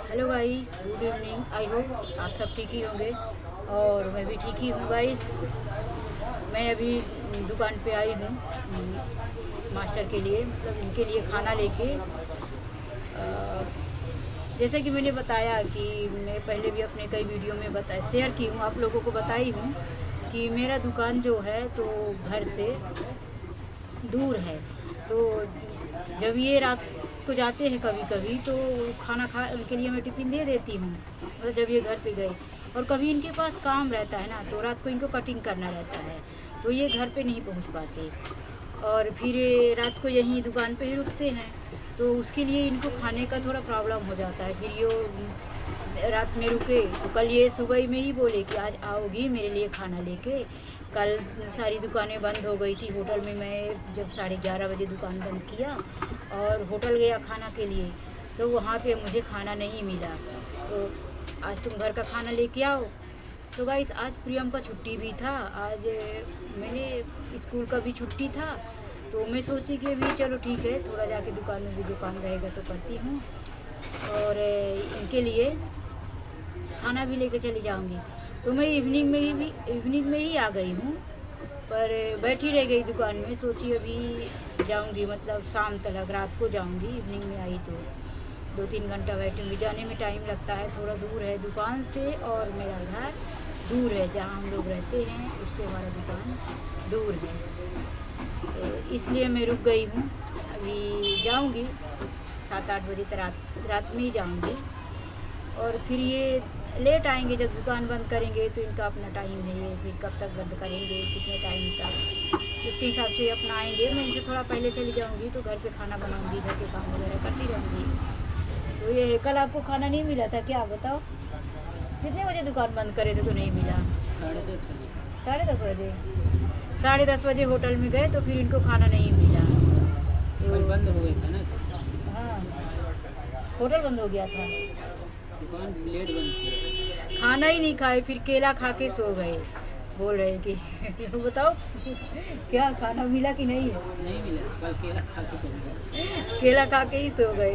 Hello guys, good evening. I hope आप सब ठीक ही होंगे और मैं भी ठीक ही हूँ गाइस। मैं अभी दुकान पे आई हूँ मास्टर के लिए, मतलब इनके लिए खाना लेके। जैसे कि मैंने बताया कि मैं पहले भी अपने कई वीडियो में शेयर की हूँ, आप लोगों को बताई हूँ कि मेरा दुकान जो है तो घर से दूर है। तो जब ये रात को जाते हैं कभी कभी तो खाना खा उनके लिए मैं टिफ़िन दे देती हूँ, मतलब जब ये घर पे गए। और कभी इनके पास काम रहता है ना, तो रात को इनको कटिंग करना रहता है, तो ये घर पे नहीं पहुँच पाते और फिर ये रात को यहीं दुकान पे ही रुकते हैं। तो उसके लिए इनको खाने का थोड़ा प्रॉब्लम हो जाता है। फिर ये रात में रुके तो कल ये सुबह में ही बोले कि आज आओगी मेरे लिए खाना लेके। कल सारी दुकानें बंद हो गई थी होटल में। मैं जब 11:30 बजे दुकान बंद किया और होटल गया खाना के लिए, तो वहाँ पे मुझे खाना नहीं मिला। तो आज तुम घर का खाना लेके आओ। तो गाइस, आज प्रियम का छुट्टी भी था, आज मैंने स्कूल का भी छुट्टी था। तो मैं सोची कि अभी चलो ठीक है, थोड़ा जाके दुकान में भी जो काम रहेगा तो करती हूँ और इनके लिए खाना भी लेके चली जाऊंगी। तो मैं इवनिंग में ही आ गई हूँ, पर बैठी रह गई दुकान में। सोची अभी जाऊंगी, मतलब शाम तक, रात को जाऊंगी। इवनिंग में आई तो 2-3 घंटा बैठूंगी। जाने में टाइम लगता है, थोड़ा दूर है दुकान से और मेरा घर दूर है, जहाँ हम लोग रहते हैं उससे हमारा दुकान दूर है। तो इसलिए मैं रुक गई हूँ। अभी जाऊंगी 7-8 बजे तक, रात में ही जाऊंगी। और फिर ये लेट आएंगे, जब दुकान बंद करेंगे तो इनका अपना टाइम है, ये फिर कब तक बंद करेंगे, कितने टाइम तक, उसके हिसाब से अपना आएंगे। मैं इनसे थोड़ा पहले चली जाऊंगी तो घर पे खाना बनाऊंगी, घर के काम वगैरह करती रहूँगी। तो ये कल आपको खाना नहीं मिला था क्या, बताओ? कितने बजे दुकान बंद करे थे तो नहीं मिला? 10:30 बजे। 10:30 बजे? 10:30 बजे होटल में गए तो फिर इनको खाना नहीं मिला। कल तो बंद हो गई था ना सर, हाँ, होटल बंद हो गया था, दुकान लेट बंद थी। खाना ही नहीं खाए, फिर केला खा के सो गए। बोल रहे हैं कि बताओ क्या खाना मिला कि नहीं? नहीं मिला, कल केला खा के सो गए। केला खा के ही सो गए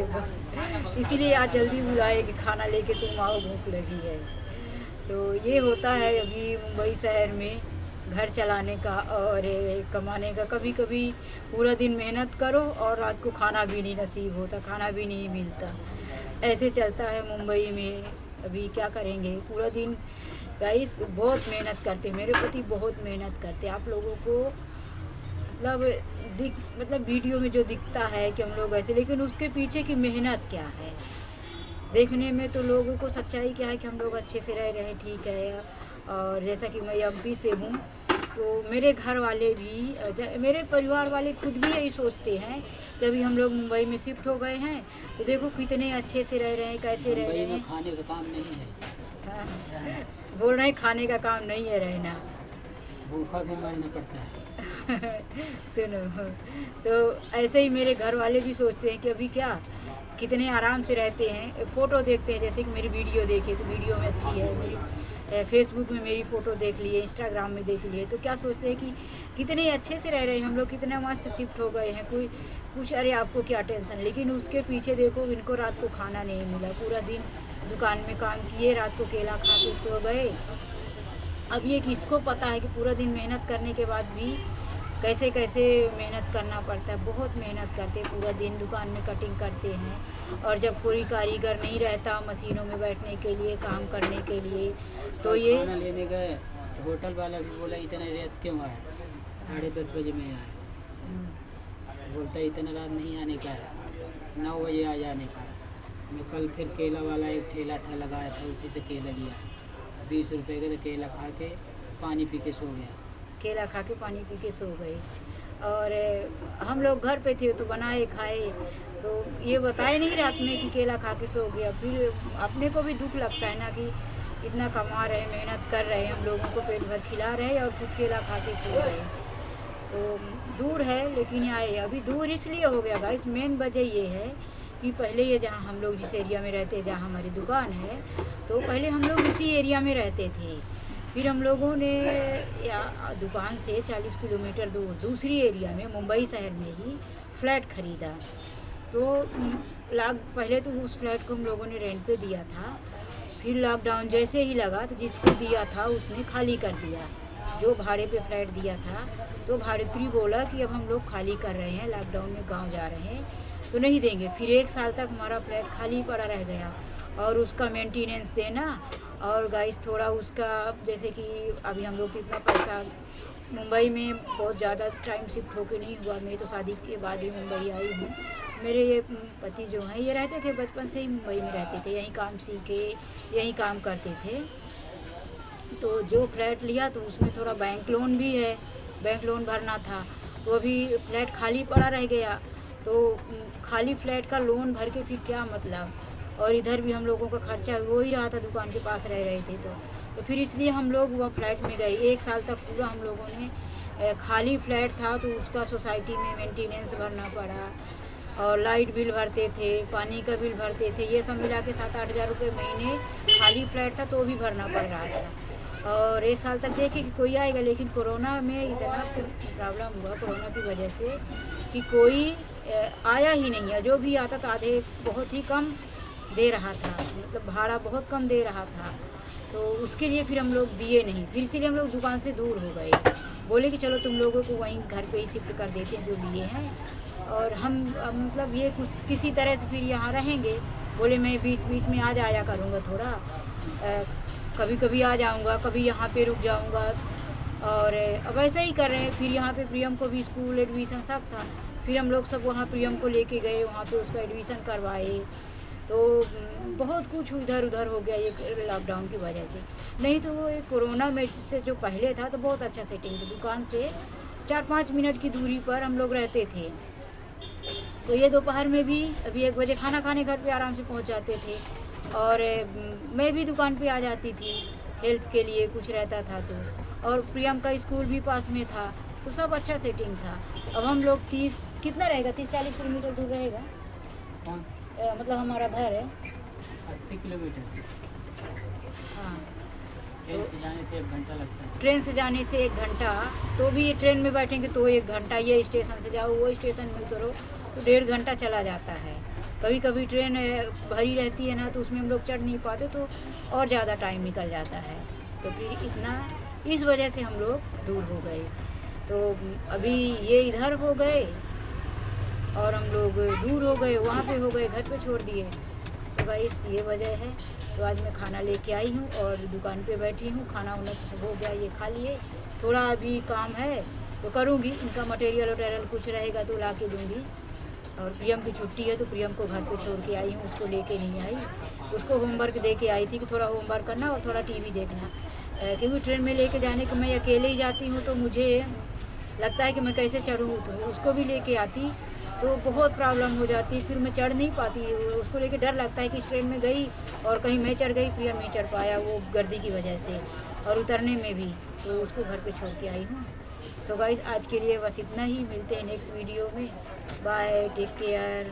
इसीलिए आज जल्दी बुलाए कि खाना लेके तुम आओ, भूख लगी है। तो ये होता है अभी मुंबई शहर में घर चलाने का और कमाने का। कभी कभी पूरा दिन मेहनत करो और रात को खाना भी नहीं नसीब होता, खाना भी नहीं मिलता। ऐसे चलता है मुंबई में। अभी क्या करेंगे, पूरा दिन गाइस बहुत मेहनत करते, मेरे पति बहुत मेहनत करते। आप लोगों को मतलब वीडियो में जो दिखता है कि हम लोग ऐसे, लेकिन उसके पीछे की मेहनत क्या है देखने में तो लोगों को सच्चाई क्या है कि हम लोग अच्छे से रह रहे हैं, ठीक है। और जैसा कि मैं एमपी से हूँ, तो मेरे घर वाले भी, मेरे परिवार वाले खुद भी यही सोचते हैं कि अभी हम लोग मुंबई में शिफ्ट हो गए हैं तो देखो कितने अच्छे से रह रहे हैं, कैसे रह रहे मुंबई में हैं। खाने का काम नहीं है, हाँ, बोल रहे हैं खाने का काम नहीं है रहना। भूखा भी मरना पड़ता है। सुनो, तो ऐसे ही मेरे घर वाले भी सोचते हैं कि अभी क्या कितने आराम से रहते हैं। फ़ोटो देखते हैं, जैसे कि मेरी वीडियो देखे तो वीडियो में अच्छी है, मेरी फेसबुक में मेरी फ़ोटो देख लिए, इंस्टाग्राम में देख लिए, तो क्या सोचते हैं कि कितने अच्छे से रह रहे हैं हम लोग, कितना मस्त शिफ्ट हो गए हैं, कोई कुछ अरे आपको क्या टेंशन। लेकिन उसके पीछे देखो, इनको रात को खाना नहीं मिला, पूरा दिन दुकान में काम किए, रात को केला खा के सो गए। अब ये किसको पता है कि पूरा दिन मेहनत करने के बाद भी कैसे कैसे मेहनत करना पड़ता है। बहुत मेहनत करते हैं, पूरा दिन दुकान में कटिंग करते हैं। और जब कोई कारीगर नहीं रहता मशीनों में बैठने के लिए, काम करने के लिए, तो ये खाना लेने गए तो होटल वाला भी बोला इतना रात क्यों आया, 10:30 बजे में आया। बोलता इतना रात नहीं आने का है, 9 बजे आ जाने का है। मैं कल फिर केला वाला एक ठेला था लगाया था, उसी से केला लिया, 20 रुपये का। तो केला खा के पानी पी के सो गया। केला खा के पानी पी के सो गए। और हम लोग घर पे थे तो बनाए खाए, तो ये बताए नहीं रात में कि केला खा के सो गया। फिर अपने को भी दुख लगता है ना कि इतना कमा रहे, मेहनत कर रहे हैं, हम लोगों को पेट भर खिला रहे हैं और खुद केला खा के सो गए। तो दूर है, लेकिन आए अभी दूर इसलिए हो गया गाइस, मेन वजह ये है कि पहले ये जहाँ हम लोग जिस एरिया में रहते हैं, जहाँ हमारी दुकान है, तो पहले हम लोग इसी एरिया में रहते थे। फिर हम लोगों ने दुकान से 40 किलोमीटर दूर दूसरी एरिया में मुंबई शहर में ही फ्लैट ख़रीदा। तो पहले तो उस फ्लैट को हम लोगों ने रेंट पे दिया था, फिर लॉकडाउन जैसे ही लगा तो जिसको दिया था उसने खाली कर दिया। जो भाड़े पे फ्लैट दिया था तो भाड़ेत्री बोला कि अब हम लोग खाली कर रहे हैं, लॉकडाउन में गांव जा रहे हैं तो नहीं देंगे। फिर 1 साल तक हमारा फ्लैट खाली पड़ा रह गया और उसका मेंटेनेंस देना और गाइस थोड़ा उसका, जैसे कि अभी हम लोग तो इतना पैसा, मुंबई में बहुत ज़्यादा टाइम शिफ्ट होके नहीं हुआ, मैं तो शादी के बाद ही मुंबई आई हूँ। मेरे ये पति जो हैं ये रहते थे बचपन से ही मुंबई में रहते थे, यहीं काम सीखे यहीं काम करते थे। तो जो फ्लैट लिया तो उसमें थोड़ा बैंक लोन भी है, बैंक लोन भरना था, तो अभी फ्लैट खाली पड़ा रह गया। तो खाली फ्लैट का लोन भर के फिर क्या मतलब, और इधर भी हम लोगों का खर्चा हो ही रहा था, दुकान के पास रह रहे थे तो फिर इसलिए हम लोग वह फ्लैट में गए। 1 साल तक पूरा हम लोगों ने खाली फ्लैट था तो उसका सोसाइटी में मेंटेनेंस भरना पड़ा और लाइट बिल भरते थे, पानी का बिल भरते थे, ये सब मिला के 7-8 हज़ार रुपये महीने खाली फ्लैट था तो भी भरना पड़ रहा था। और 1 साल तक देखे कि कोई आएगा, लेकिन कोरोना में इतना प्रॉब्लम हुआ कोरोना की वजह से कि कोई आया ही नहीं है। जो भी आता था आधे बहुत ही कम दे रहा था, मतलब भाड़ा बहुत कम दे रहा था, तो उसके लिए फिर हम लोग दिए नहीं। फिर इसीलिए हम लोग दुकान से दूर हो गए, बोले कि चलो तुम लोगों को वहीं घर पे ही शिफ्ट कर देते हैं जो लिए हैं, और हम मतलब ये कुछ किसी तरह से फिर यहाँ रहेंगे। बोले मैं बीच बीच में आ जाया करूँगा, थोड़ा कभी कभी आ जाऊँगा, कभी यहाँ पे रुक जाऊँगा, और अब ऐसा ही कर रहे हैं। फिर यहाँ पे प्रियम को भी स्कूल एडमिशन सब था, फिर हम लोग सब वहाँ प्रियम को लेके गए, वहाँ पे उसका एडमिशन करवाए। तो बहुत कुछ इधर उधर हो गया ये लॉकडाउन की वजह से। नहीं तो वो कोरोना में से जो पहले था तो बहुत अच्छा सेटिंग था, दुकान से 4-5 मिनट की दूरी पर हम लोग रहते थे। तो ये दोपहर में भी अभी 1 बजे खाना खाने घर पे आराम से पहुंच जाते थे, और मैं भी दुकान पे आ जाती थी हेल्प के लिए, कुछ रहता था तो। और प्रियम का स्कूल भी पास में था, तो सब अच्छा सेटिंग था। अब हम लोग 30 कितना रहेगा, 30-40 किलोमीटर दूर रहेगा, मतलब हमारा घर है 80 किलोमीटर। हाँ, ट्रेन से जाने से 1 घंटा लगता है। ट्रेन से जाने से 1 घंटा, तो भी ट्रेन में बैठेंगे तो 1 घंटा, ये स्टेशन से जाओ वो स्टेशन में उतरो तो 1.5 घंटा चला जाता है। कभी कभी ट्रेन भरी रहती है ना तो उसमें हम लोग चढ़ नहीं पाते तो और ज़्यादा टाइम निकल जाता है। तो फिर इतना इस वजह से हम लोग दूर हो गए। तो अभी ये इधर हो गए और हम लोग दूर हो गए, वहाँ पे हो गए, घर पे छोड़ दिए। तो भाई ये वजह है। तो आज मैं खाना लेके आई हूँ और दुकान पे बैठी हूँ, खाना उन्हें कुछ हो गया, ये खा लिए। थोड़ा अभी काम है तो करूँगी, इनका मटेरियल वटेरियल कुछ रहेगा तो ला के दूँगी। और प्रियम की छुट्टी है तो प्रियम को घर पे छोड़ के आई हूँ, उसको लेके नहीं आई। उसको होमवर्क दे के आई थी कि थोड़ा होमवर्क करना और थोड़ा टीवी देखना, क्योंकि ट्रेन में लेके जाने को मैं अकेले ही जाती हूँ तो मुझे लगता है कि मैं कैसे चढ़ूँ। तो उसको भी लेके आती तो बहुत प्रॉब्लम हो जाती, फिर मैं चढ़ नहीं पाती। उसको लेके डर लगता है कि इस ट्रेन में गई और कहीं मैं चढ़ गई, प्रियम नहीं चढ़ पाया वो गर्दी की वजह से, और उतरने में भी। तो उसको घर पे छोड़ के आई हूँ। सो गाइस आज के लिए बस इतना ही, मिलते हैं नेक्स्ट वीडियो में। Bye, take care.